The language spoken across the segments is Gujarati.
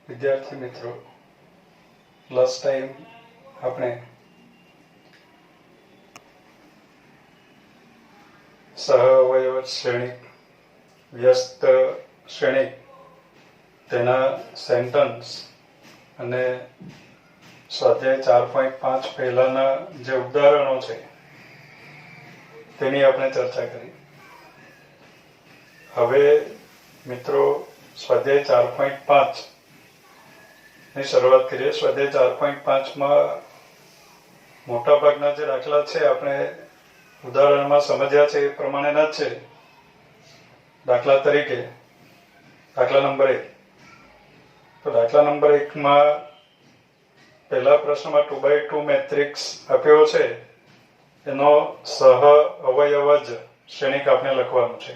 વિદ્યાર્થી મિત્રો, લાસ્ટ ટાઈમ આપણે સહઅવયવ શ્રેણિક, વ્યસ્ત શ્રેણિક, તેના સેન્ટન્સ અને સ્વાધ્યાય 4.5 પહેલાના જે ઉદાહરણો છે તેની આપણે ચર્ચા કરી. હવે મિત્રો સ્વાધ્યાય 4.5 ની શરૂઆત કરીએ. સ્વાધ્યાય 4.5માં મોટાભાગના જે દાખલા છે આપણે ઉદાહરણમાં સમજ્યા છે એ પ્રમાણેના જ છે. દાખલા તરીકે દાખલા નંબર 1. તો દાખલા નંબર 1માં પહેલા પ્રશ્નમાં 2x2 મેટ્રિક્સ આપ્યો છે, એનો સહ અવયવ જ શ્રેણિક આપણે લખવાનું છે.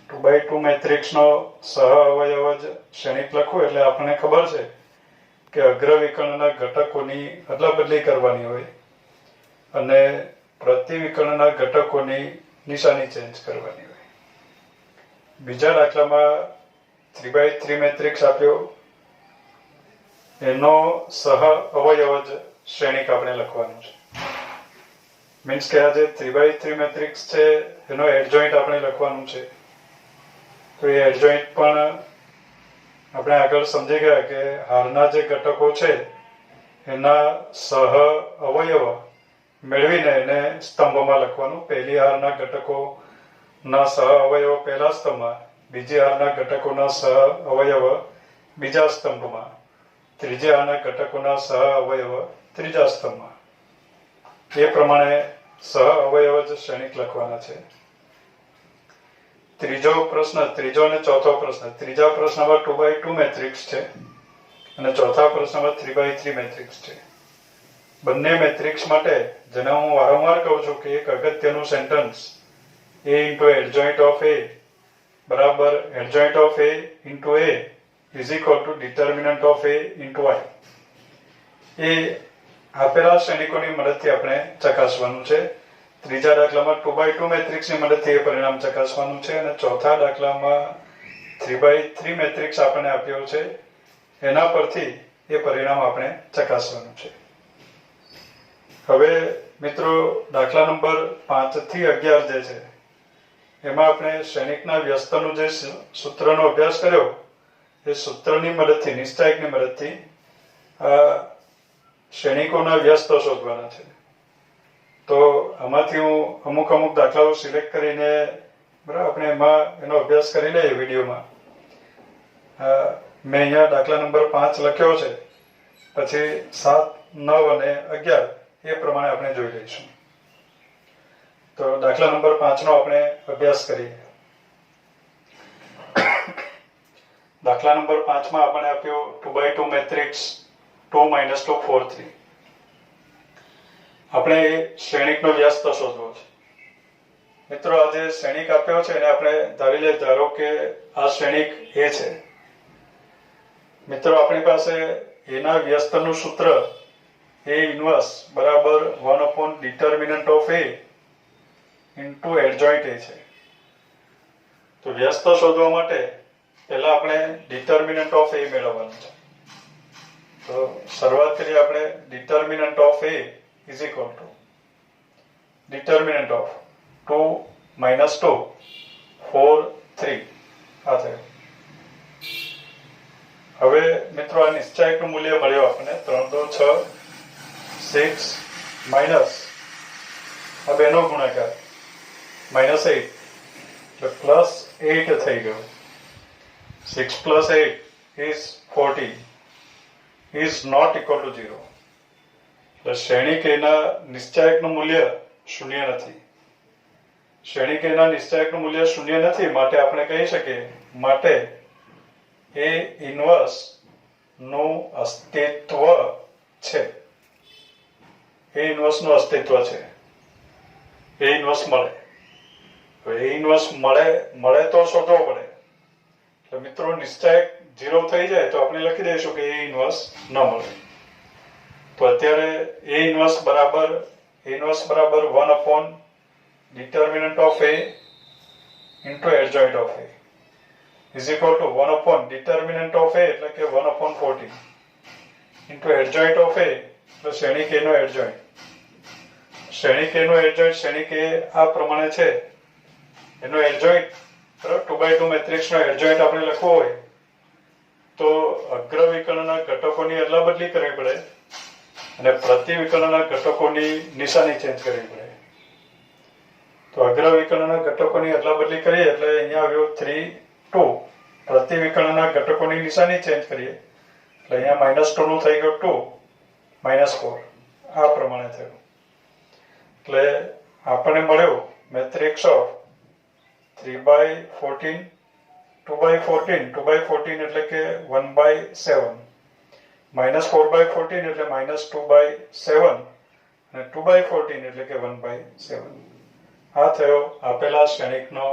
2x2 મેટ્રિક્સનો સહ અવયવ જ શ્રેણિક લખવું એટલે આપણને ખબર છે કે અગ્રવિકર્ણના ઘટકોની અદલાબદલી કરવાની હોય અને પ્રતિવિકર્ણના ઘટકોની નિશાની ચેન્જ કરવાની હોય. બીજા દાખલામાં 3x3 મેટ્રિક્સ આપ્યો, એનો સહ અવયવ જ શ્રેણિક આપણે લખવાનું છે. મીન્સ કે આ જે 3x3 મેટ્રિક્સ છે એનો એડજોઈન્ટ આપણે લખવાનું છે. તો એ એડજોઈન્ટ પણ આપણે આગળ સમજી ગયા કે હારના જે ઘટકો છે એના સહ અવયવ મેળવીને એને સ્તંભમાં લખવાનું. પહેલી હારના ઘટકોના સહ અવયવ પહેલા સ્તંભમાં, બીજી હારના ઘટકોના સહ અવયવ બીજા સ્તંભમાં, ત્રીજી હારના ઘટકોના સહ અવયવ ત્રીજા સ્તંભમાં. એ પ્રમાણે સહ અવયવ જ શ્રેણિક લખવાના છે. ત્રીજો અને ચોથો પ્રશ્ન. ત્રીજા પ્રશ્નમાં 2x2 મેટ્રિક્સ છે અને ચોથા પ્રશ્નમાં 3x3 મેટ્રિક્સ છે. બંને મેટ્રિક્સ માટે જેને હું વારંવાર કહું છું કે એક અગત્યનું sentence A into adjoint of A બરાબર adjoint of A into A is equal to determinant of A into I. એ આપેલા શ્રેણિકોની મદદથી આપણે ચકાસવાનું છે. ત્રીજા દાખલામાં 2x2 મેટ્રિક્સની મદદથી એ પરિણામ ચકાસવાનું છે અને ચોથા દાખલામાં 3x3 મેટ્રિક્સ આપણને આપ્યો છે, એના પરથી એ પરિણામ આપણે ચકાસવાનું છે. હવે મિત્રો દાખલા નંબર 5 થી 11 જે છે એમાં આપણે શ્રેણિકના વ્યસ્તનું જે સૂત્રનો અભ્યાસ કર્યો એ સૂત્રની મદદથી, નિશ્ચાયકની મદદથી શ્રેણિકોના વ્યસ્ત શોધવાના છે. તો આમાંથી હું અમુક દાખલાઓ સિલેક્ટ કરીને બરાબર આપણે એમાં એનો અભ્યાસ કરી લઈએ વિડીયોમાં. મેં અહીંયા દાખલા નંબર 5 લખ્યો છે, પછી 7, 9 અને 11 એ પ્રમાણે આપણે જોઈ લઈશું. તો દાખલા નંબર 5 નો આપણે અભ્યાસ કરીએ. દાખલા નંબર 5 માં આપણે આપ્યો 2x2 મેટ્રિક્સ 2 - 2 4 3. આપણે શ્રેણિકનો વ્યસ્ત શોધવો છે. મિત્રો આ જે શ્રેણિક આપ્યો છે એને આપણે ધારો કે આ શ્રેણિક A છે. મિત્રો આપણી પાસે એના વ્યસ્તનું સૂત્ર A ઇન્વર્સ બરાબર 1/determinant of A into adjoint A છે. તો વ્યસ્ત શોધવા માટે પહેલા આપણે determinant of A મેળવવાનું છે. તો શરૂઆત કરીએ આપણે. determinant of A is equal to determinant of 2 - 2 4 3 આ થયું. હવે મિત્રો આ નિશ્ચાયકનું મૂલ્ય મળ્યું આપણને 3 2 6 6 માઇનસ આ બેનો ગુણાકાર -8 એટલે +8 થઈ ગયું. 6 + 8 is 14 is not equal to 0. એટલે શ્રેણિક એના નિશ્ચાયકનું મૂલ્ય 0 નથી. શ્રેણિક એના નિશ્ચાયકનું મૂલ્ય 0 નથી, માટે આપણે કહી શકીએ માટે A ઇન્વર્સ નું અસ્તિત્વ છે. A ઇન્વર્સ નું અસ્તિત્વ છે. A ઇન્વર્સ મળે. A ઇન્વર્સ મળે તો શોધવો પડે. એટલે મિત્રો નિશ્ચાયક 0 થઈ જાય તો આપણે લખી દઈશું કે A ઇન્વર્સ ન મળે. તો અત્યારે A ઇન્વર્સ બરાબર 1/determinant of A into adjoint of A. Is equal to 1 upon determinant of A એટલે કે 1 upon 14 into adjoint of A એટલે શ્રેણી કે નો એડજોઇન્ટ. શ્રેણી કે નો એડજોઇન્ટ શ્રેણી કે આ પ્રમાણે છે એનો એડજોઇન્ટ બરાબર 2x2 મેટ્રિક્સનો એડજોઇન્ટ આપણે લખવો હોય તો અગ્રવિકર્ણના ઘટકોની અદલાબદલી કરવી પડે અને પ્રતિવિકર્ણના ઘટકોની નિશાની ચેન્જ કરવી પડે. તો અગ્રવિકર્ણના ઘટકોની અદલાબદલી કરીએ એટલે અહીંયા આવ્યો 3 2. પ્રતિવિકર્ણના ઘટકોની નિશાની ચેન્જ કરીએ એટલે અહીંયા -2 નું થઈ ગયું 2 -4 આ પ્રમાણે થયું. એટલે આપણને મળ્યો મેટ્રિક્સ ઓફ 3/14 2/14 2/14 એટલે કે 1/7 -4/14 એટલે -2/7 અને 2/14 એટલે કે 1/7. આ થયો આપેલા શ્રેણિકનો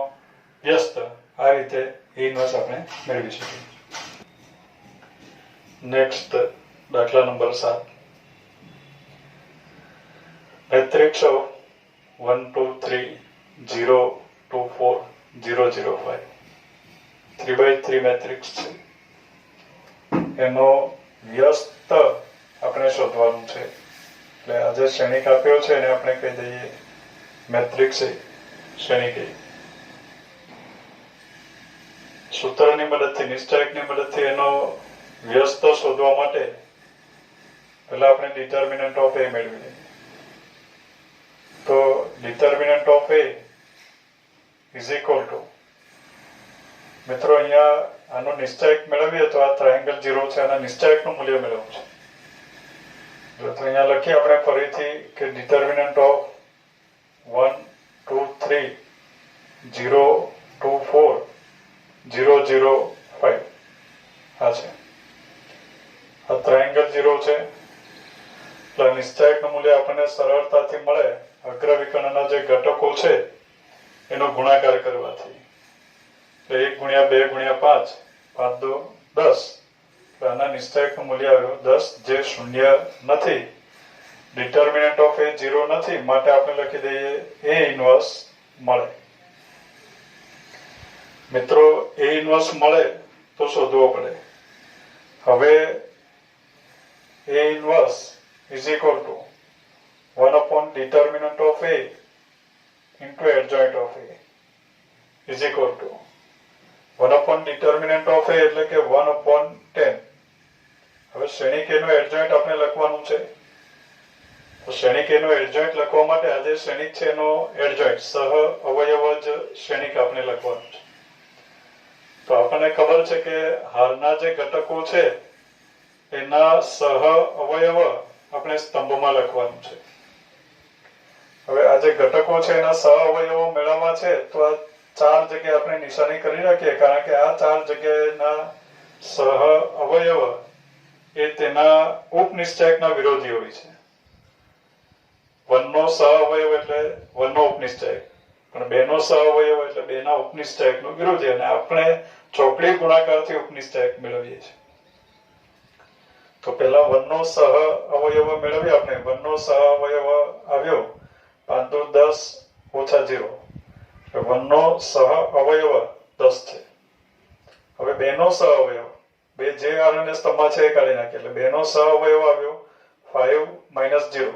વ્યસ્ત. આ રીતે ઇન્વર્સ આપણે મેળવી શકીએ. નેક્સ્ટ દાખલા નંબર 7. મેટ્રિક્સ ઓફ 1 2 3 0 2 4 0 0 5 3/3 મેટ્રિક્સ છે. એનો વ્યસ્ત આપણે શોધવાનું છે. એટલે આ જે શ્રેણિક આપ્યો છે એને આપણે કહી દઈએ મેટ્રિક્સ શ્રેણિક. સૂત્રની મદદથી નિશ્ચયકની મદદથી એનો વ્યસ્ત શોધવા માટે પહેલા આપણે ડિટર્મિનન્ટ ઓફ એ મેળવી લઈએ. તો determinant of A is equal two મિત્રો અહીંયા આનો નિશ્ચયક મેળવીએ તો આ ટ્રાયેંગલ 0 છે આના નિશ્ચયકનું મૂલ્ય મેળવવું છે. તો અહીંયા લખીએ આપણે ફરીથી કે ડિટર્મિનન્ટ ઓફ 1 2 3 0 2 4 0 0 5 આ છે. આ ટ્રાયેંગલ 0 છે એટલે નિશ્ચયકનું મૂલ્ય આપણને સરળતાથી મળે અગ્રવિકર્ણના જે ઘટકો છે એનો ગુણાકાર કરવાથી. 1 × 2 × 5 5 2 10 આના નિશ્ચયકનું મૂલ્ય આવ્યું 10 જે શૂન્ય નથી. ડિટર્મિનન્ટ ઓફ એ 0 નથી માટે આપણે લખી દઈએ એ ઇન્વર્સ મળે. મિત્રો એ ઇન્વર્સ મળે તો શોધવો પડે. હવે A inverse is equal to 1 upon determinant of A into adjoint of A is equal to 1 upon determinant of A એટલે કે 1 upon 10. હવે શ્રેણી કે નો એડજોઇન્ટ આપણે લખવાનું છે. તો શ્રેણી કે નો એડજોઇન્ટ લખવા માટે આ જે શ્રેણિક છે એનો એડજોઇન્ટ સહ અવયવ જ શ્રેણિક આપણે લખવાનું છે. તો આપણને ખબર છે કે હારના જે ઘટકો છે એના સહ અવયવ આપણે સ્તંભમાં લખવાનું છે. હવે આ જે ઘટકો છે એના સહ અવયવો મેળવવા છે તો આ 4 જગ્યાએ આપણે નિશાની કરી રાખીએ કારણ કે આ 4 જગ્યાએના સહ અવયવ એ તેના ઉપનિશ્ચયકના વિરોધી હોય છે. 1 નો સહ અવયવ એટલે 1 નો ઉપનિશ્ચયક પણ 2 નો સહ અવયવ એટલે 2 ના ઉપનિશ્ચયકનો વિરોધી અને આપણે ચોકડી ગુણાકારથી ઉપનિશ્ચયક મેળવીએ છીએ. તો પહેલા 1 નો સહ અવયવ મેળવીએ આપણે. 1 નો સહ અવયવ આવ્યો 5 2 10 ઓછા 0 1 નો સહ અવયવ 10 છે. હવે 2 નો સહ અવયવ 2 જે હાર અને સ્તંભમાં છે એ કાઢી નાખીએ એટલે 2 નો સહ અવયવ આવ્યો 5 -0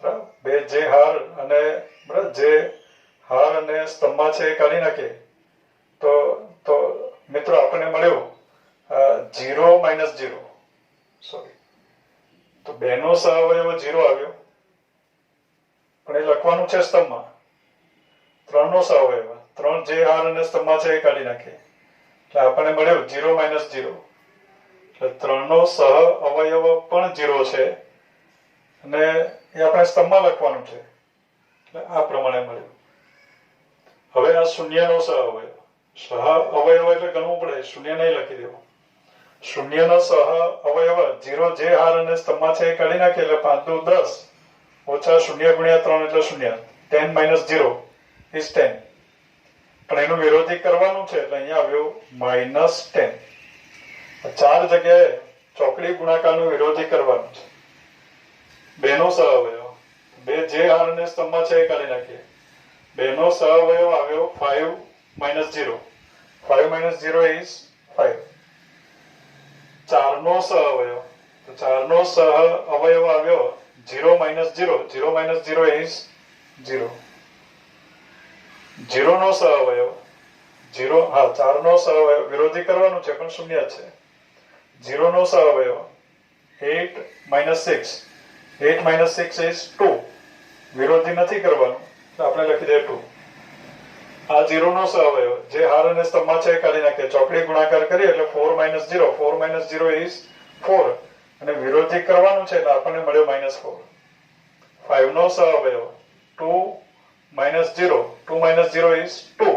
બરાબર. 2 જે હાર અને બરાબર જે હાર અને સ્તંભમાં છે એ કાઢી નાખીએ તો મિત્રો આપણને મળ્યું 0 -0 સોરી. તો 2 નો સહ અવયવ 0 આવ્યો પણ એ લખવાનું છે સ્તંભમાં. 3 નો સહ અવયવ 3 જે હાર અને સ્તંભમાં છે એ કાઢી નાખીએ એટલે આપણને મળ્યું 0 -0 એટલે 3 નો સહ અવયવ પણ 0 છે અને એ આપણે સ્તંભમાં લખવાનું છે એટલે આ પ્રમાણે મળ્યું. હવે આ શૂન્યનો સહ અવયવ એટલે ગણવું પડે, શૂન્ય નહીં લખી દેવું. શૂન્યનો સહ અવયવ 0 જે હાર અને સ્તંભમાં છે એ કાઢી નાખીએ એટલે 5 2 10 ઓછા 0 × 3 એટલે 0 10 - 0 is 10 પણ એનું વિરોધી કરવાનું છે એટલે અહીંયા આવ્યું -10. 4 જગ્યાએ ચોકડી ગુણાકારનું વિરોધી કરવાનું છે. 2 નો સહ અવયવ 2 જે હાર અને સ્તંભમાં છે એ કાઢી નાખીએ. 2 નો સહ અવયવ આવ્યો 5 - 0 5 minus 0 is 5. 4 નો સહ અવયવ, તો 4 નો સહ અવયવ આવ્યો 0 minus 0. 0 minus 0 is 0. 0 નો સહ અવયવ 0, હા 4 નો સહ અવયવ વિરોધી કરવાનું છે પણ શૂન્ય છે. 0 નો સહ અવયવ 8 minus 6. 8 minus 6 is 2. વિરોધી નથી કરવાનું તો આપણે લખી દે 2. આ 0 નો સહ અવયવ જે હાર અને સ્તંભમાં છે કાઢી નાખીએ, ચોકડી ગુણાકાર કરીએ એટલે 4 minus 0. 4 minus 0 is 4 અને વિરોધી કરવાનું છે એટલે આપણને મળ્યો -4. 5 નો સહ અવયવ 2 minus 0. 2 minus 0 is 2.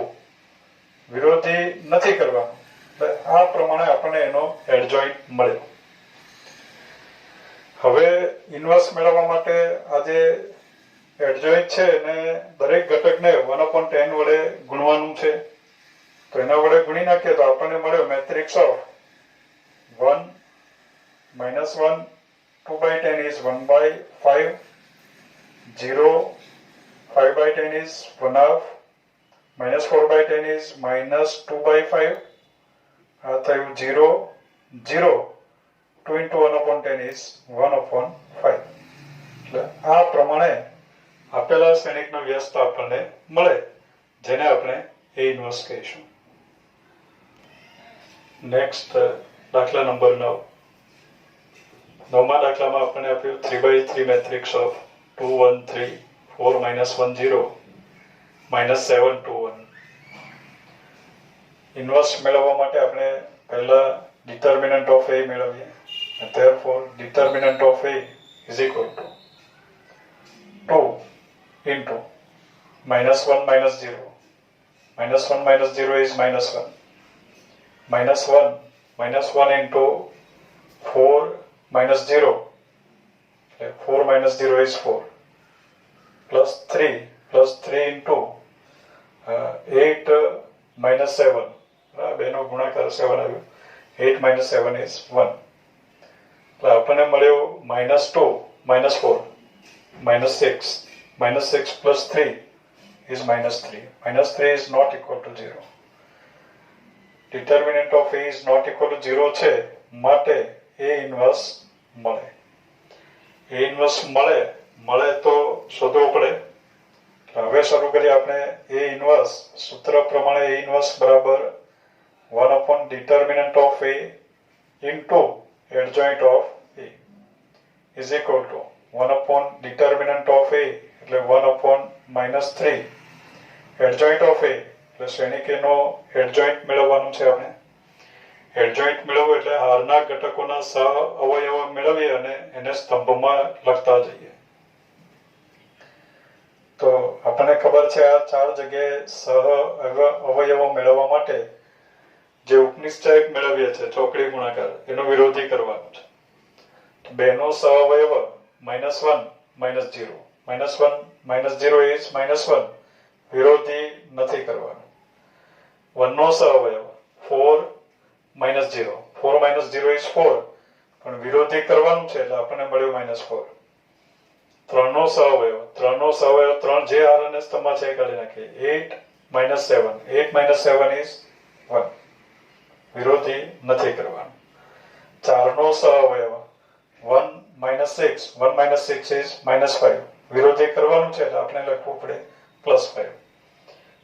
વિરોધી નથી કરવાનું એટલે આ પ્રમાણે આપણને એનો એડજોઇન્ટ મળ્યો. હવે ઇન્વર્સ મેળવવા માટે આ જે એડજોઇન્ટ છે એને દરેક ઘટકને 1/10 વડે ગુણવાનું છે. તો એના વડે ગુણી નાખીએ તો આપણને મળ્યો matrix of 1 minus 1. 2/10 is 1/5. 0 5/10 is 1/2. minus 4/10 is minus 2/5. આ થયું 0 0. 2 into 1/10 is 1/5. એટલે આ પ્રમાણે આપેલા શ્રેણિકનો વ્યસ્ત આપણને મળે જેને આપણે A ઇન્વર્સ કહીશું. નેક્સ્ટ દાખલા નંબર 9. નવમા દાખલામાં આપણને આપ્યું 3/3 matrix of 2 1 3 4 minus 1 0 minus 7 2 1. Inverse મેળવવા માટે આપણે પહેલા ડિટર્મિનન્ટ ઓફ A મેળવીએ. therefore determinant of A is equal to 2 into -1 minus 0. -1 minus 0 is -1. -1 into 4 minus 0. 4 minus 0 is 4. Plus 3 into 8 minus 7. બેનો ગુણાકાર 7 આવ્યો. 8 minus 7 is 1. એટલે આપણને મળ્યો -2 -4 -6. -6 plus 3 is -3. -3 is not equal to 0. Determinant of A is not equal to 0 છે માટે A ઇન્વર્સ મળે. A ઇન્વર્સ મળે તો શોધવો પડે. હવે શરૂ કરીએ આપણે A ઇન્વર્સ. સૂત્ર પ્રમાણે A ઇન્વર્સ બરાબર 1 determinant of A into adjoint of A is equal to 1 determinant of A એટલે 1 -3 adjoint of A એટલે શ્રેણિક એનો એડજોઇન્ટ મેળવવાનું છે. આપણે એડજોઇન્ટ મેળવવું એટલે હારના ઘટકોના સહ અવયવ મેળવીએ અને એને સ્તંભમાં લખતા જઈએ. તો આપણને ખબર છે આ 4 જગ્યાએ સહ અવયવો મેળવવા માટે જે ઉપનિશ્ચયક મેળવીએ છે ચોકડી ગુણાકાર એનો વિરોધી કરવાનો છે. 2 નો સહ અવયવ -1 -0. -1 -0 is -1. વિરોધી નથી કરવાનો. 1 નો સહ અવયવ 4 -0. 4 -0 is 4. પણ વિરોધી કરવાનું છે એટલે આપણને મળ્યું -4. 3 નો સહ અવયવ 3 જે હાર અને સ્તંભમાં છે કાઢી નાખીએ. 8 -7. 8 -7 is 1. વિરોધી નથી કરવાનું. 4 નો સહ અવયવ 1 -6. 1 -6 is -5. વિરોધી કરવાનું છે એટલે આપણે લખવું પડે +5.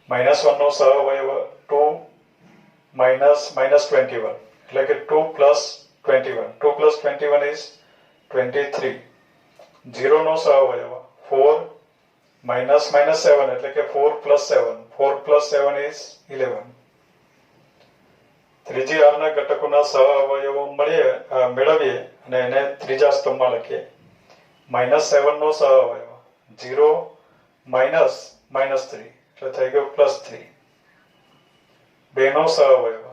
-1 નો સહ અવયવ 2 -21 એટલે કે 2 + 21. 2 + 21 is 23. 0 નો સહ અવયવ 4 -7 એટલે કે 4 + 7. 4 + 7 is 11. ત્રીજી હારના ઘટકોના સહ અવયવો મેળવીએ અને એને ત્રીજા સ્તંભમાં લખીએ. -7 નો સહ અવયવ 0 -3 એટલે થઈ ગયો +3. 2 નો સહ અવયવ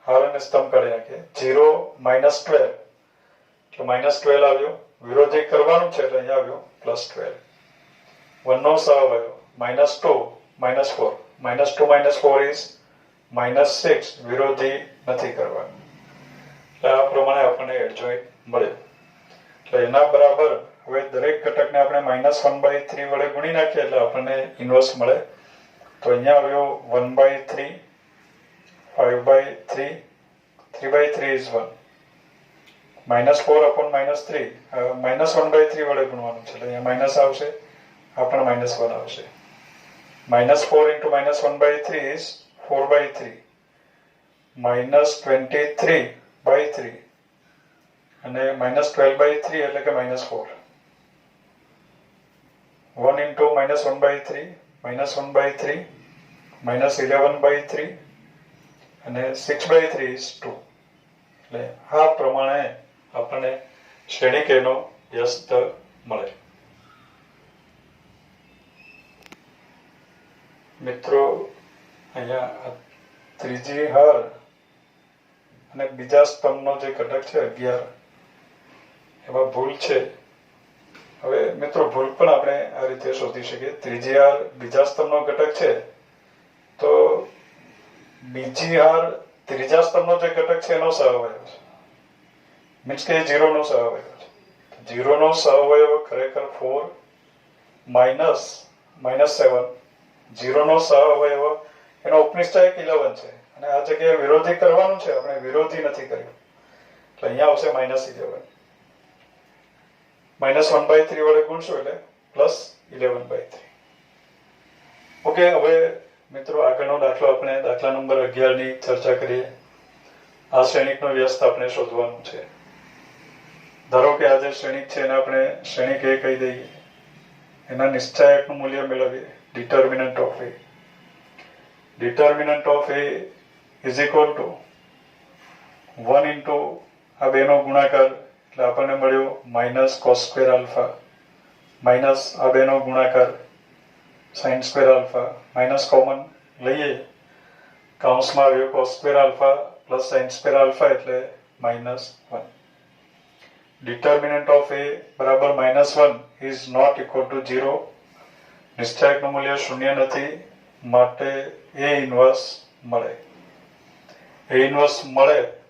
હાર અને સ્તંભ કાઢી નાખીએ. 0 -12 એટલે -12 આવ્યો. વિરોધી કરવાનું છે એટલે અહીંયા આવ્યો +12. 1 નો સહ અવયવ -2 -4. -2 -4 is -6. વિરોધી નથી કરવાનું. એટલે આ પ્રમાણે આપણને એડજોઇન્ટ મળ્યો. એટલે એના બરાબર હવે દરેક ઘટકને આપણે -1/3 વડે ગુણી નાખીએ એટલે આપણને ઇન્વર્સ મળે. તો અહીંયા આવ્યો 1/3 5/3, 3/3 is 1. -4/-3, -1/3 વડે ગુણવાનું છે એટલે અહીંયા માઇનસ આવશે, આ પણ -1 આવશે. -4 into -1/3 is 4/3, -23/3 અને -12/3 એટલે કે -4. 1 into -1/3, -1/3, -11/3 અને 6/3 is 2. એટલે આ પ્રમાણે આપણને શ્રેણી કેનો વ્યસ્ત મળે. મિત્રો અહીંયા ત્રીજી હાર અને બીજા સ્તંભનો જે ઘટક છે 11, એમાં ભૂલ છે. હવે મિત્રો ભૂલ પણ આપણે આ રીતે શોધી શકીએ. ત્રીજી હાર બીજા સ્તંભનો ઘટક છે તો બીજી હાર ત્રીજા સ્તંભનો જે ઘટક છે એનો સહઅવયવ છે, મીન્સ કે 0 નો સહઅવયવ છે. 0 નો સહઅવયવ ખરેખર 4 -7. 0 નો સહઅવયવ એનો ઉપનિશ્ચાયક 11 છે અને આ જગ્યાએ વિરોધી કરવાનું છે, આપણે વિરોધી નથી કર્યું એટલે અહીંયા આવશે -11. -1/3 વડે ગુણશું એટલે +11/3. ઓકે, હવે મિત્રો આગળનો દાખલો આપણે દાખલા નંબર 11 ની ચર્ચા કરીએ. આ શ્રેણિકનો વ્યસ્ત આપણે શોધવાનું છે. ધારો કે આ જે શ્રેણિક છે એને આપણે શ્રેણિક A કહી દઈએ, એના નિશ્ચાયકનું મૂલ્ય મેળવીએ. Determinant of A. Determinant of A is equal to 1 into આ બેનો ગુણાકાર એટલે આપણને મળ્યો -cos²α માઇનસ આ બેનો ગુણાકાર sin²α માઇનસ કોમન લઈએ, કૌંસમાં આવ્યો cos²α પ્લસ sin²α એટલે -1. ડિટર્મિનન્ટ ઓફ A બરાબર -1 ઇઝ નોટ ઇક્વલ ટુ 0. નિશ્ચાયકનું મૂલ્ય 0 નથી, માટે A ઇન્વર્સ મળે. A ઇન્વર્સ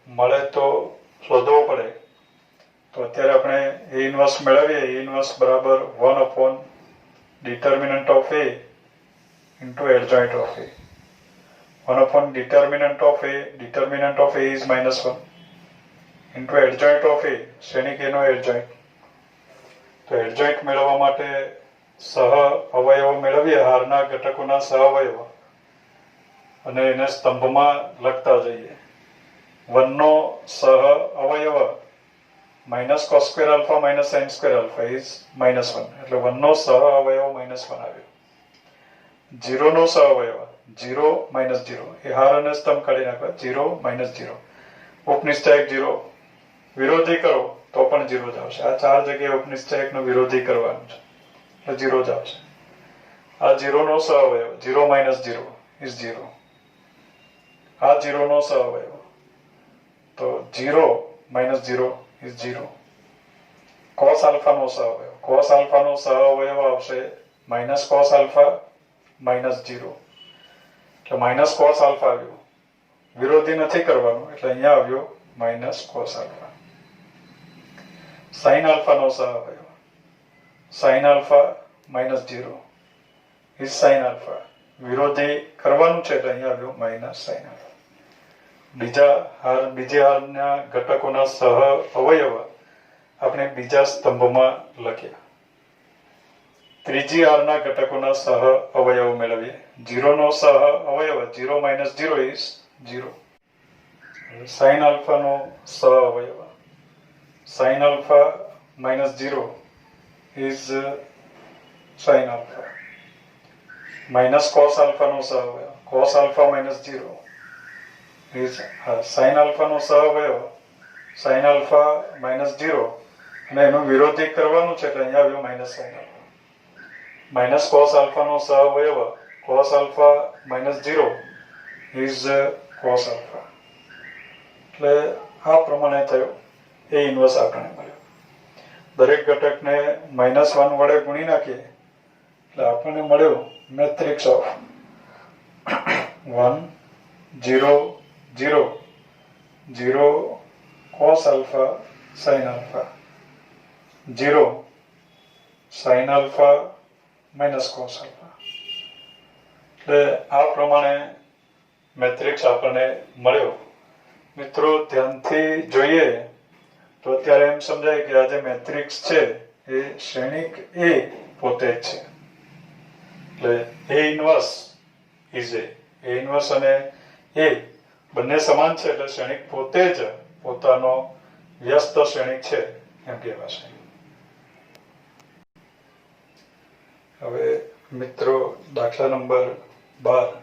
મળે તો શોધવો પડે. તો અત્યારે આપણે A ઇન્વર્સ મેળવીએ. A ઇન્વર્સ બરાબર 1 determinant of A into adjoint of A. 1 determinant of A is -1 into adjoint of A, શ્રેણિક A નો adjoint. તો adjoint મેળવવા માટે સહ અવયવ મેળવીએ, હારના ઘટકોના સહ અવયવ, અને એને સ્તંભમાં લખતા જઈએ. 1 નો સહ અવયવ -cos²α માઇનસ sin²α is -1 એટલે 1 નો સહ અવયવ -1 આવ્યો. 0 નો સહ અવયવ 0 -0 એ હાર અને સ્તંભ કાઢી નાખવા. 0 -0 ઉપનિશ્ચાયક 0, વિરોધી કરો તો પણ 0 જ આવશે. આ 4 જગ્યાએ ઉપનિશ્ચાયકનો વિરોધી કરવાનું છે એટલે 0 જ આવશે. આ 0 નો સહ અવયવ 0 -0 is 0. આ 0 નો સહ અવયવ તો 0 -0 is 0. cos alpha નો સહ અવયવ, cos alpha નો સહ અવયવ આવશે -cos alpha -0 એટલે -cos alpha આવ્યો. વિરોધી નથી કરવાનું એટલે અહીંયા આવ્યો -cos alpha. sin alpha નો સહ અવયવ sin alpha -0 is sin alpha. વિરોધી કરવાનું છે એટલે અહીંયા આવ્યો -sin alpha. બીજી હારના ઘટકોના સહ અવયવ આપણે બીજા સ્તંભમાં લખ્યા. ત્રીજી હારના ઘટકોના સહ અવયવ મેળવીએ. 0 નો સહ અવયવ 0 -0 is 0. sin alpha નો સહ અવયવ sin alpha -0 is sin alpha. -cos alpha નો સહ અવયવ cos alpha -0 is sin alpha નો સહ અવયવ sin alpha -0 અને એનું વિરોધી કરવાનું છે એટલે અહીંયા આવ્યો -sin alpha. -cos alpha નો સહ અવયવ cos alpha -0 is cos alpha. એટલે આ પ્રમાણે થયો. A ઇન્વર્સ આપણને મળ્યો. દરેક ઘટકને -1 વડે ગુણી નાખીએ એટલે આપણને મળ્યો matrix of 1 0 0 0 cos alpha sin alpha 0 sin alpha -cos alpha. એટલે આ પ્રમાણે મેટ્રિક્સ આપણને મળ્યો. મિત્રો ધ્યાનથી જોઈએ તો અત્યારે એમ સમજાય કે આ જે મેટ્રિક્સ છે એ શ્રેણિક એ પોતે જ છે. એટલે એ ઇન્વર્સ ઇઝ એ ઇન્વર્સ અને એ બંને સમાન છે એટલે શ્રેણિક પોતે જ પોતાનો વ્યસ્ત શ્રેણિક છે એમ કહેવાશે. હવે મિત્રો દાખલા નંબર 12,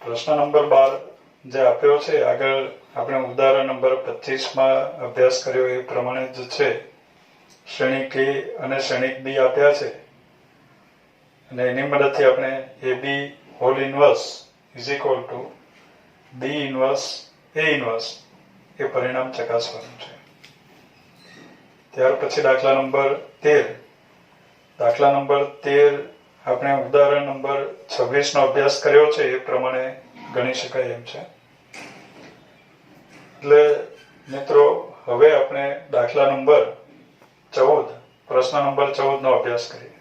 પ્રશ્ન નંબર 12 જે આપ્યો છે આગળ આપણે ઉદાહરણ નંબર 25માં અભ્યાસ કર્યો એ પ્રમાણે જ છે. શ્રેણિક એ અને શ્રેણિક બી આપ્યા છે અને એની મદદથી આપણે A B whole inverse is equal to B inverse A inverse એ પરિણામ ચકાસવાનું છે. ત્યાર પછી દાખલા નંબર 13, દાખલા નંબર 13 આપણે ઉદાહરણ નંબર 26 નો અભ્યાસ કર્યો છે એ પ્રમાણે ગણી શકાય એમ છે. એટલે મિત્રો હવે આપણે દાખલા નંબર 14, પ્રશ્ન નંબર 14 નો અભ્યાસ કરીએ.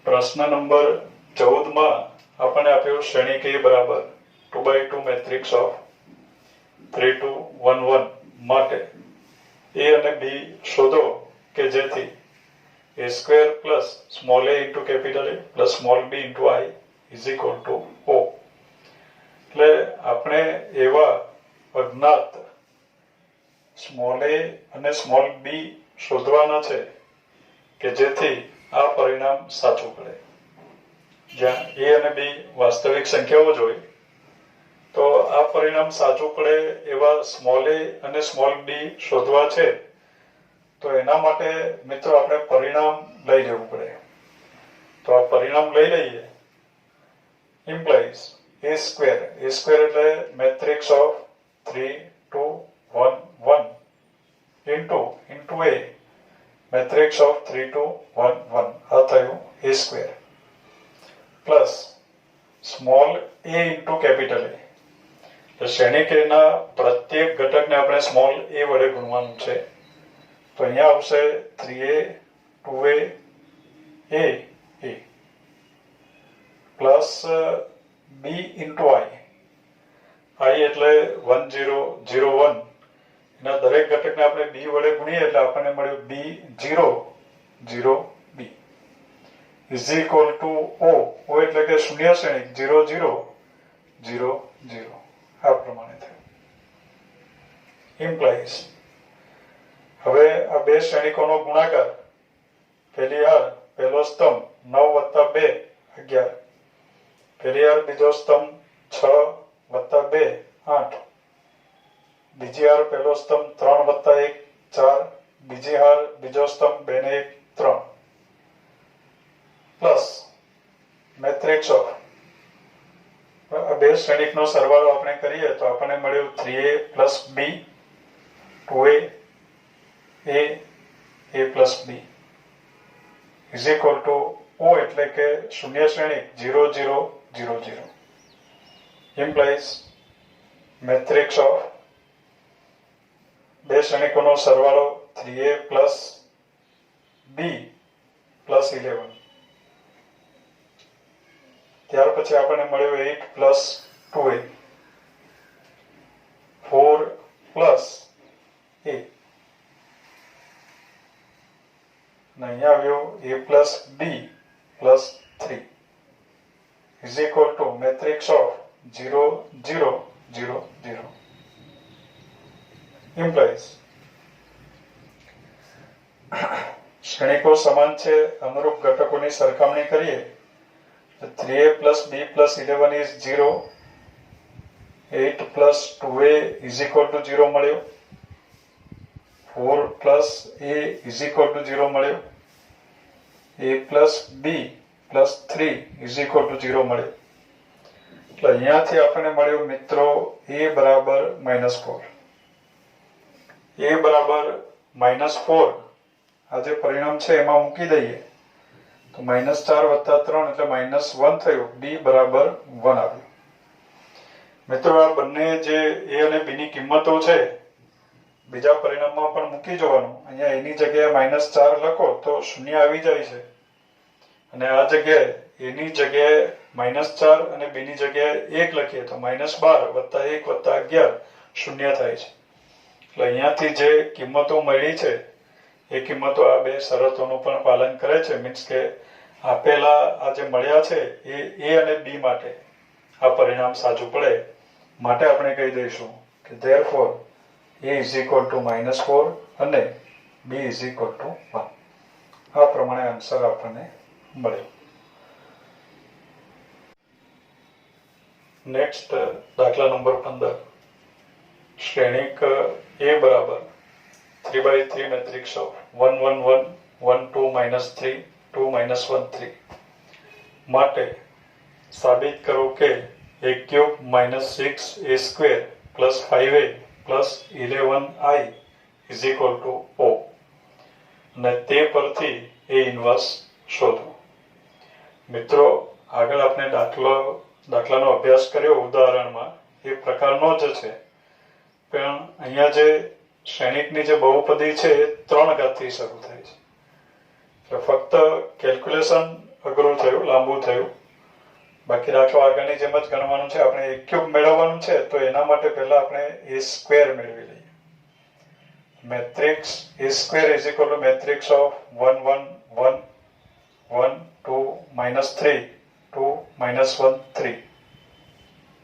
પ્રશ્ન નંબર 14 માં આપણને આપ્યો શ્રેણિક એ બરાબર 2x2 મેટ્રિક્સ ઓફ 3 2 1 1 માટે એ અને બી શોધો કે જેથી a square plus small a into capital A plus small b into I is equal to O. એટલે આપણે એવા અજ્ઞાત સ્મોલ a અને સ્મોલ b શોધવાના છે કે જેથી આ પરિણામ સાચું પડે. જ્યાં a અને b વાસ્તવિક સંખ્યાઓ જ હોય તો આ પરિણામ સાચું પડે એવા સ્મોલ a અને સ્મોલ b શોધવા છે. તો એના માટે મિત્રો આપણે પરિણામ લઈ લેવું પડે. તો આ પરિણામ લઈ લઈએ. ઇમ્પ્લાઇઝ a સ્ક્વેર એટલે matrix of 3 2 1 1 into a matrix of 3 2 1 1 આ થયું a square plus small a into capital A. તો શ્રેણિક એના પ્રત્યેક ઘટકને આપણે સ્મોલ a વડે ગુણવાનું છે. તો અહીંયા આવશે 3a 2a a plus b into I એટલે 1 0 0 1 એના દરેક ઘટકને આપણે b વડે ગુણીએ એટલે આપણને મળ્યું b 0 0 b is equal to O એટલે કે શૂન્ય શ્રેણિક 0 0 0 0 આ પ્રમાણે થયું. ઇમ્પ્લાઇઝ હવે આ બે શ્રેણિકોનો ગુણાકાર પહેલી હાર પહેલો સ્તંભ 9 + 2 11, પહેલી હાર બીજો સ્તંભ 6 + 2 8, બીજી હાર પહેલો સ્તંભ 3 + 1 4, બીજી હાર બીજો સ્તંભ 2 ને 1 3 પ્લસ મેટ્રિક્સ ઓફ આ બે શ્રેણિકનો સરવાળો આપણે કરીએ તો આપણને મળ્યું 3a + b 2a a plus b is equal to O એટલે કે શૂન્ય શ્રેણિક 0 0 0 0 implies મેટ્રિક્સ ઓફ બે શ્રેણિકોનો સરવાળો 3a plus b plus 11. ત્યાર પછી આપણને મળ્યું 8 plus 2a 4 plus a અને અહીંયા આવ્યો a plus b plus 3 is equal to matrix of 0 0 0 0 implies શ્રેણિકો સમાન છે અનુરૂપ ઘટકોની સરખામણી કરીએ તો 3a plus b plus 11 is 0, 8 plus 2a is equal to 0 મળ્યો, 4 plus a is equal to 0 મળ્યો, a plus b plus 3 is equal to 0 મળ્યો. એટલે અહીંયાથી આપણને મળ્યું મિત્રો a બરાબર -4. a બરાબર -4 આ જે પરિણામ છે એમાં મૂકી દઈએ તો -4 + 3 એટલે -1 થયું. b બરાબર 1 આવ્યું. મિત્રો આ બંને જે a અને b ની કિંમતો છે બીજા પરિણામમાં પણ મૂકી જોવાનું. અહીંયા એની જગ્યાએ -4 લખો તો શૂન્ય આવી જાય છે અને આ જગ્યાએ એની જગ્યાએ -4 અને b ની જગ્યાએ 1 લખીએ તો -12 + 1 + 11 શૂન્ય થાય છે. એટલે અહીંયાથી જે કિંમતો મળી છે એ કિંમતો આ બે શરતોનું પણ પાલન કરે છે. મીન્સ કે આપેલા આ જે મળ્યા છે એ a અને b માટે આ પરિણામ સાચું પડે માટે આપણે કહી દઈશું કે therefore a = -4 અને b = 1. આ પ્રમાણે આન્સર આપણને મળ્યો. નેક્સ્ટ દાખલા નંબર 15. શ્રેણિક a બરાબર 3/3 મેટ્રિક્સ ઓફ 1 1 1 1 2 -3 2 -1 3 માટે સાબિત કરો કે a³ - 6a² + 5a + 11i = O અને તે પરથી a ઇન્વર્સ શોધો. મિત્રો, આગળ આપણે દાખલાનો અભ્યાસ કર્યો ઉદાહરણમાં એ પ્રકારનો જ છે, પણ અહીંયા જે શ્રેણિકની જે બહુપદી છે એ 3 ઘાતથી શરૂ થાય છે. એટલે ફક્ત કેલ્ક્યુલેશન અઘરું થયું, લાંબુ થયું. બાકી દાખલો આગળની જેમ જ ગણવાનું છે. આપણે a³ મેળવવાનું છે તો એના માટે પહેલા આપણે a² મેળવી લઈએ. Matrix a² = matrix of 1 1 1 1 2 -3 2 -1 3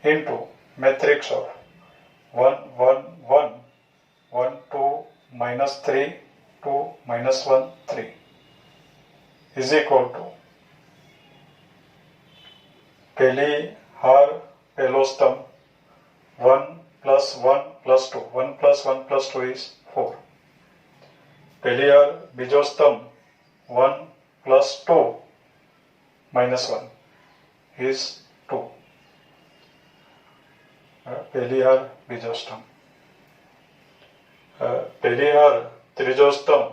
into matrix of 1 1 1 1 2 -3 2 -1 3 is equal to પહેલી હાર પહેલો સ્તંભ 1 + 1 + 2 1 + 1 + 2 is 4. પહેલી હાર બીજો સ્તંભ 1 + 2 -1 is 2. પહેલી હાર બીજો સ્તંભ. પહેલી હાર ત્રીજો સ્તંભ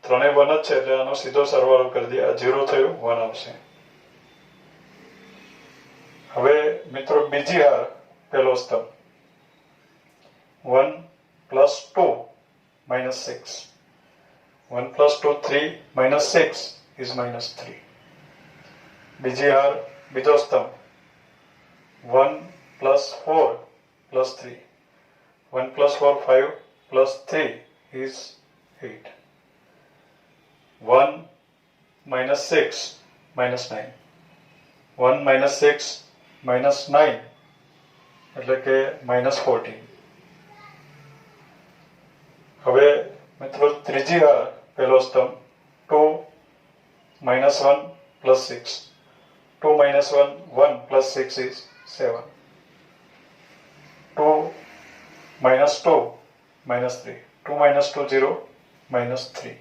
ત્રણેય 1 જ છે એટલે આનો સીધો સરવાળો કરી દઈએ. 0 થયું, 1 આવશે. હવે મિત્રો બીજી હાર પહેલો સ્તંભ 1 + 2 -6 1 + 2 3 -6 is -3. બીજી હાર બીજો સ્તંભ 1 + 4 + 3 1 + 4 5 + 3 is 8. 1 - 6 -9 1 - 6 -9 એટલે કે -14. હવે મિત્રો ત્રીજી હાર પહેલો સ્તંભ 2 - 1 + 6 2 - 1 1 + 6 is 7. 2 - 2 -3 2 - 2 0 -3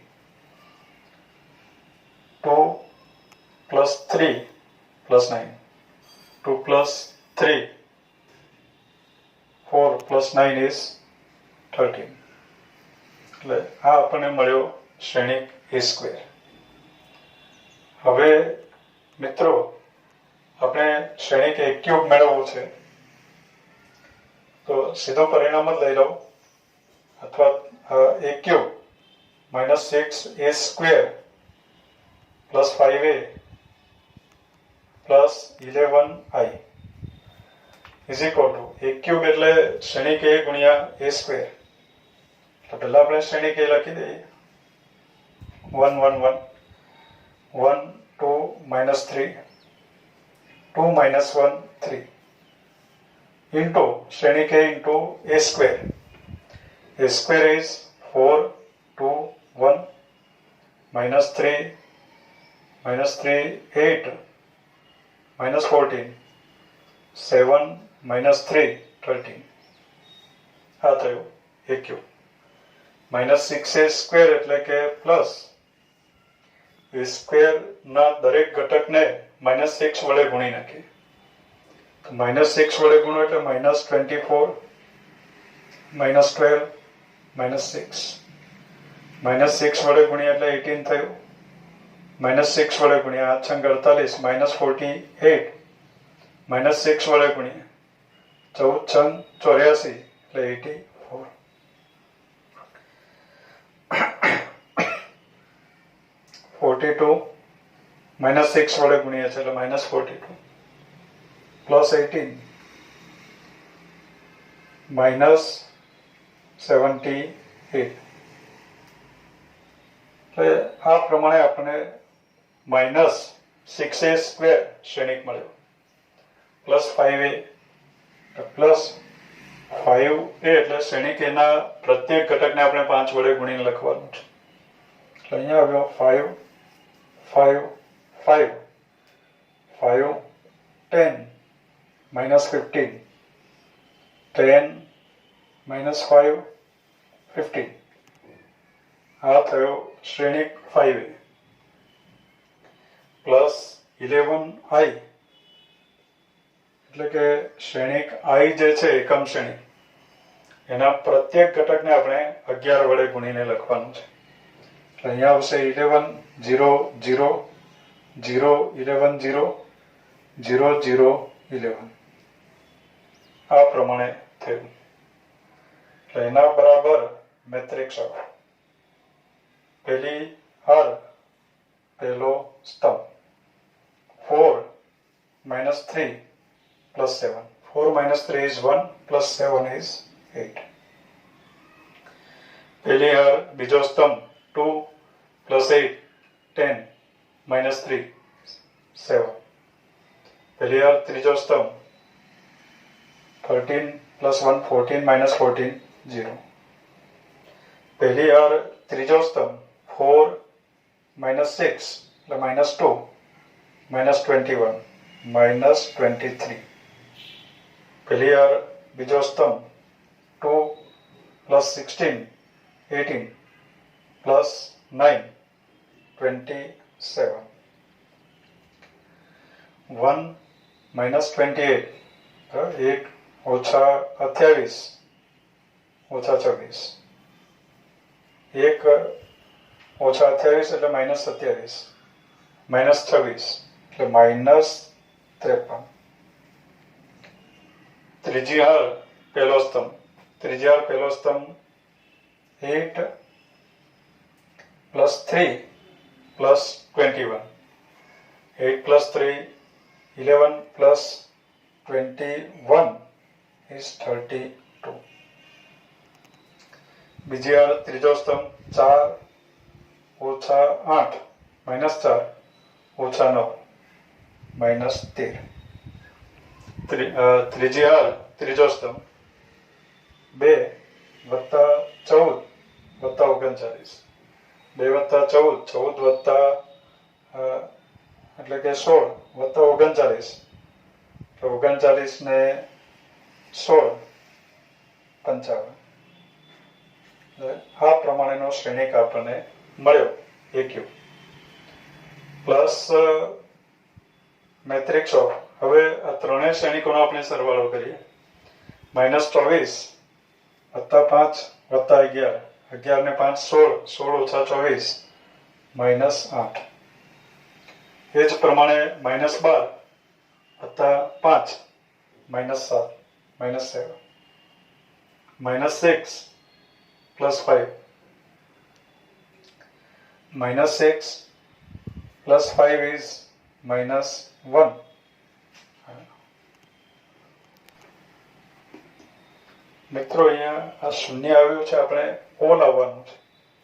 2 + 3 + 9 2 + 3 4 + 9 is 13. એટલે આ આપણને મળ્યો શ્રેણિક a². હવે મિત્રો આપણે શ્રેણિક a³ મેળવવું છે તો સીધો પરિણામ જ લઈ લઉં, અથવા a³ -6a² + 5a + 11i is equal to a³ એટલે શ્રેણિક a × a². તો પહેલા આપણે શ્રેણિક a લખી દઈએ. 1 1 1 1 2 -3 2 -1 3 into શ્રેણિક a into a². a² is 4 2 1 -3 -3 8 -14 7 -3 13. આ થયું a³. -6a² એટલે કે પ્લસ a² ના દરેક ઘટકને -6 વડે ગુણી નાખીએ. તો -6 વડે ગુણો એટલે -24 -12 -6 -6 વડે ગુણ્યા એટલે 18 થયું. -6 વડે ગુણ્યા 8 × 48 -48 -6 વડે ગુણ્યા 14 × 84 એટલે 84. 42 -6 વડે ગુણીએ છીએ એટલે -42 +18 -78 એટલે આ પ્રમાણે આપણે -6a² શ્રેણિક મળ્યો +5a +5a એટલે શ્રેણિક એના પ્રત્યેક ઘટકને આપણે 5 વડે ગુણીને લખવાનું છે એટલે અહીંયા આવ્યો 5 5 5 5 10 -15 10 -5 15 આ થયો શ્રેણિક 5a +11i એટલે કે શ્રેણિક i જે છે એકમ શ્રેણી એના પ્રત્યેક ઘટકને આપણે 11 વડે ગુણીને લખવાનું છે એટલે અહીંયા આવશે 11 0 0 0 11 0 0 0 11 આ પ્રમાણે થયું એટલે એના બરાબર મેટ્રિક્સ આવે પહેલી હાર પહેલો સ્તંભ 4 - 3 + 7 4 - 3 is 1 + 7 is 8 પહેલી હાર બીજો સ્તંભ 2 + 8 10 -3 7 પહેલી હાર ત્રીજો સ્તંભ 13 + 1 14 - 14 0 પહેલી હાર ત્રીજો સ્તંભ 4 - 6 એટલે -2 -21 -23 પહેલી હાર બીજો સ્તંભ 2 + 16 18 + 9 27 1 - 28 1 - 28 - 24 1 - 28 એટલે -27 -26 એટલે -53 ત્રીજી હાર પહેલો સ્તંભ 8 + 3 + 21 8 + 3 11 + 21 is 32 બીજી હાર ત્રીજો સ્તંભ 4 - 8 -4 -9 -13 ત્રીજી હાર ત્રીજો સ્તંભ 2 + 14 + 39 2 + 14 એટલે કે 16 + 39 39 ને 16 55 આ પ્રમાણેનો શ્રેણિક આપણને મળ્યો AQ પ્લસ મેટ્રિક્સ ઓફ હવે આ ત્રણેય શ્રેણિકોનો આપણે સરવાળો કરીએ -24 + 5 + 11 11 ને 5 16 16 - 24 -8 એ જ પ્રમાણે -12 + 5 -7 -7 -6 + 5 -6 + 5 is -1 મિત્રો અહીંયા આ શૂન્ય આવ્યું છે આપણે ઓલ આવવાનું છે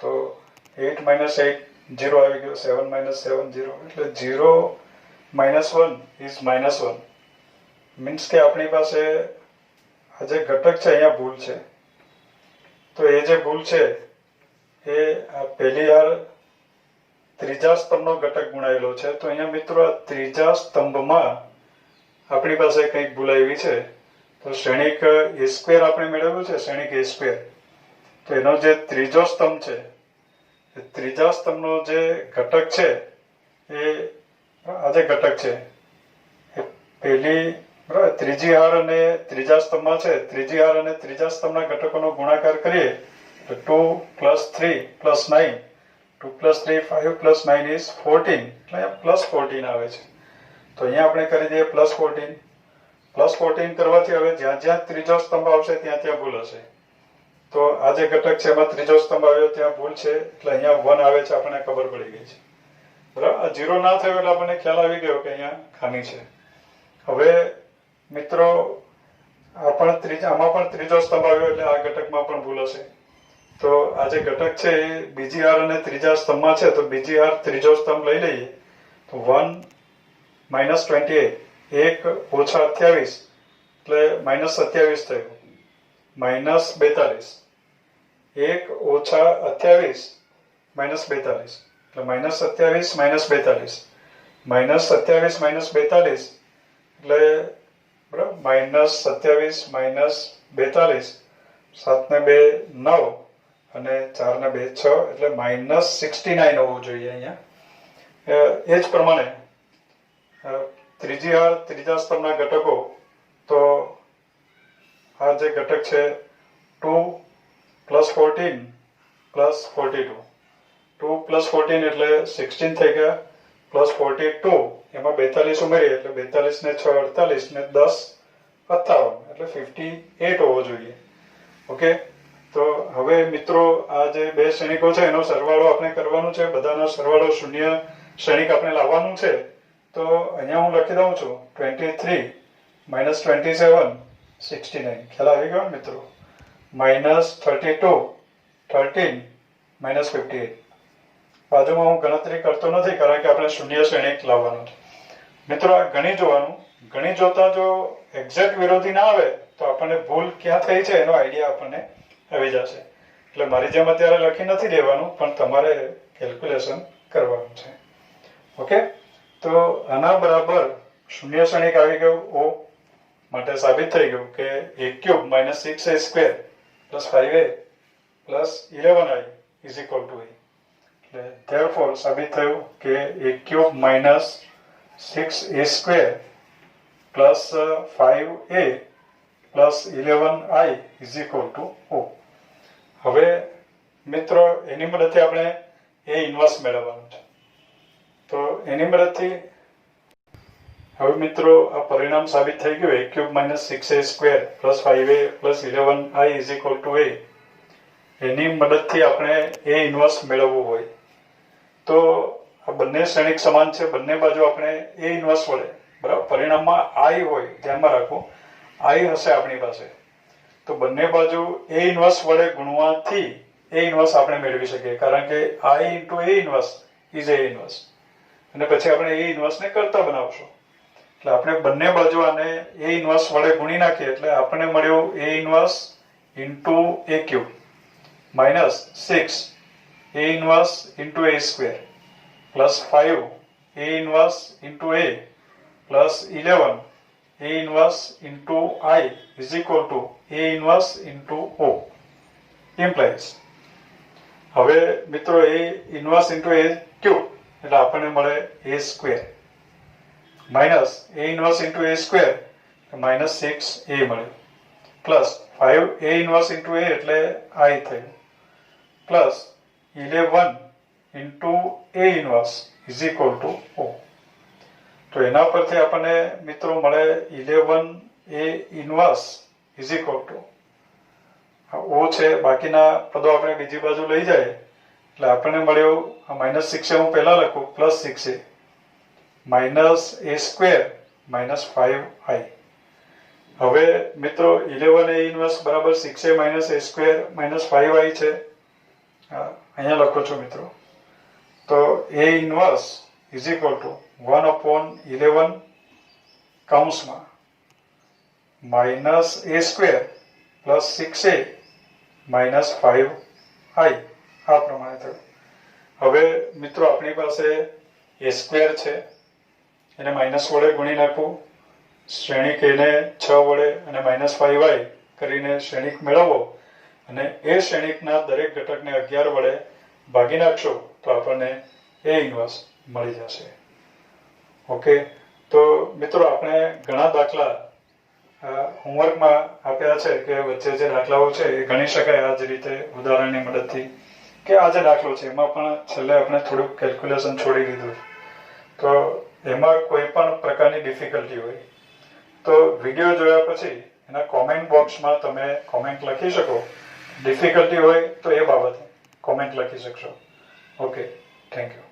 તો 8 - 8 0 આવી ગયો 7 - 7 0 એટલે 0 - 1 is -1 મીન્સ કે આપણી પાસે આ જે ઘટક છે અહીંયા ભૂલ છે તો એ જે ભૂલ છે એ આ પહેલી હાર ત્રીજા સ્તંભનો ઘટક ગુણાયેલો છે તો અહીંયા મિત્રો આ ત્રીજા સ્તંભમાં આપણી પાસે કંઈક ભૂલ આવી છે તો શ્રેણિક A² આપણે મેળવ્યું છે શ્રેણિક A² તો એનો જે ત્રીજો સ્તંભ છે એ ત્રીજા સ્તંભનો જે ઘટક છે એ આ જે ઘટક છે એ પહેલી ત્રીજી હાર અને ત્રીજા સ્તંભમાં છે ત્રીજી હાર અને ત્રીજા સ્તંભના ઘટકોનો ગુણાકાર કરીએ તો 2 + 3 + 9 2 + 3 5 + 9 is 14 એટલે અહીંયા +14 આવે છે તો અહીંયા આપણે કરી દઈએ +14 +14 કરવાથી હવે જ્યાં જ્યાં ત્રીજો સ્તંભ આવશે ત્યાં ત્યાં ભૂલ હશે તો આ જે ઘટક છે એમાં ત્રીજો સ્તંભ આવ્યો ત્યાં ભૂલ છે એટલે અહીંયા 1 આવે છે આપણને ખબર પડી ગઈ છે બરાબર, આ 0 ના થયો એટલે આપણને ખ્યાલ આવી ગયો કે અહીંયા ખામી છે. હવે મિત્રો આમાં પણ ત્રીજો સ્તંભ આવ્યો એટલે આ ઘટકમાં પણ ભૂલ હશે. તો આ જે ઘટક છે એ બીજી હાર અને ત્રીજા સ્તંભમાં છે, તો બીજી હાર ત્રીજો સ્તંભ લઈ લઈએ તો 1 - 28 1 - 28 એટલે -27 થયું, -42 1 - 28 -42 એટલે -27 -42 -27 -42 એટલે બરાબર -27 -42 7 ને 2 9 અને 4 ને 2 6 એટલે -69 હોવું જોઈએ અહીંયા. એ જ પ્રમાણે ત્રીજી હાર ત્રીજા સ્તંભના ઘટકો, તો આ જે ઘટક છે 2 + 14 + 42 2 + 14 એટલે 16 થઈ ગયા, +42 એમાં 42 ઉમેરીએ એટલે 42 ને 6 48 ને 10 57 એટલે 58 હોવો જોઈએ. ઓકે, તો હવે મિત્રો આ જે બે શ્રેણિકો છે એનો સરવાળો આપણે કરવાનો છે, બધાનો સરવાળો શૂન્ય શ્રેણિક આપણે લાવવાનું છે. તો અહીંયા હું લખી દઉં છું 23 - 27 69. ખ્યાલ આવી ગયો મિત્રો? -32 13 - 58. બાજુમાં હું ગણતરી કરતો નથી કારણ કે આપણે શૂન્ય શ્રેણિક લાવવાનું છે. મિત્રો આ ગણી જોવાનું, ગણી જોતા જો એક્ઝેક્ટ વિરોધી ના આવે તો આપણને ભૂલ ક્યાં થઈ છે એનો આઈડિયા આપણને આવી જશે. એટલે મારી જેમ અત્યારે લખી નથી દેવાનું, પણ તમારે કેલ્ક્યુલેશન કરવાનું છે. ઓકે, તો આના બરાબર શૂન્ય શ્રેણિક આવી ગયું O માટે સાબિત થઈ ગયું કે a³ - 6a² + 5a + 11i = a. એટલે therefore સાબિત થયું કે a³ - 6a² + 5a + 11i = O. હવે મિત્રો એની મદદથી આપણે a ઇન્વર્સ મેળવવાનું છે. તો એની મદદથી હવે મિત્રો આ પરિણામ સાબિત થઈ ગયું a³ - 6a² + 5a + 11i = a. એની મદદથી આપણે a ઇન્વર્સ મેળવવું હોય તો આ બંને શ્રેણિક સમાન છે, બંને બાજુ આપણે a ઇન્વર્સ વડે, બરાબર, પરિણામમાં i હોય, ધ્યાનમાં રાખો i હશે આપણી પાસે, તો બંને બાજુ a ઇન્વર્સ વડે ગુણવાથી a ઇન્વર્સ આપણે મેળવી શકીએ, કારણ કે i × a inverse is a inverse. અને પછી આપણે a ઇન્વર્સ ને કરતા બનાવશું. એટલે આપણે બંને બાજુ આને a ઇન્વર્સ વડે ગુણી નાખીએ એટલે આપણને મળ્યું a inverse × a³ -6 a inverse × a² + 5 a inverse × a + 11 a inverse × i = a inverse × O implies. હવે મિત્રો a ઇન્વર્સ × a³ એટલે આપણને મળે a² minus a inverse × a² -6a મળ્યું, પ્લસ 5 a ઇન્વર્સ × a એટલે i થયું, પ્લસ 11 × a ઇન્વર્સ = O. તો એના પરથી આપણને મિત્રો મળે 11 a ઇન્વર્સ = O છે, બાકીના પદો આપણે બીજી બાજુ લઈ જાય એટલે આપણને મળ્યું -6a હું પહેલા લખું +6a -a² - 5i. હવે મિત્રો 11 a ઇન્વર્સ બરાબર 6a - a² - 5i છે, અહીંયા લખો છો મિત્રો. તો a ઇન્વર્સ = 1/11 કૌંસમાં -a² + 6a - 5i આ પ્રમાણે થયું. હવે મિત્રો આપણી પાસે a² છે, એને માઇનસ વડે ગુણી નાખવું, શ્રેણિક એને 6 વડે અને -5i કરીને શ્રેણિક મેળવવો, અને એ શ્રેણિકના દરેક ઘટકને 11 વડે ભાગી નાખશો તો આપણને a ઇન્વર્સ મળી જશે. ઓકે, તો મિત્રો આપણે ઘણા દાખલા હોમવર્કમાં આપ્યા છે કે વચ્ચે જે દાખલાઓ છે એ ગણી શકાય આ જ રીતે ઉદાહરણની મદદથી, કે આ જે દાખલો છે એમાં પણ છેલ્લે આપણે થોડુંક કેલ્ક્યુલેશન છોડી દીધું. તો એમાં કોઈ પણ પ્રકારની ડિફિકલ્ટી હોય તો વિડીયો જોયા પછી એના કોમેન્ટ બોક્સમાં તમે કોમેન્ટ લખી શકો. ડિફિકલ્ટી હોય તો એ બાબતે કોમેન્ટ લખી શકશો. Okay, thank you.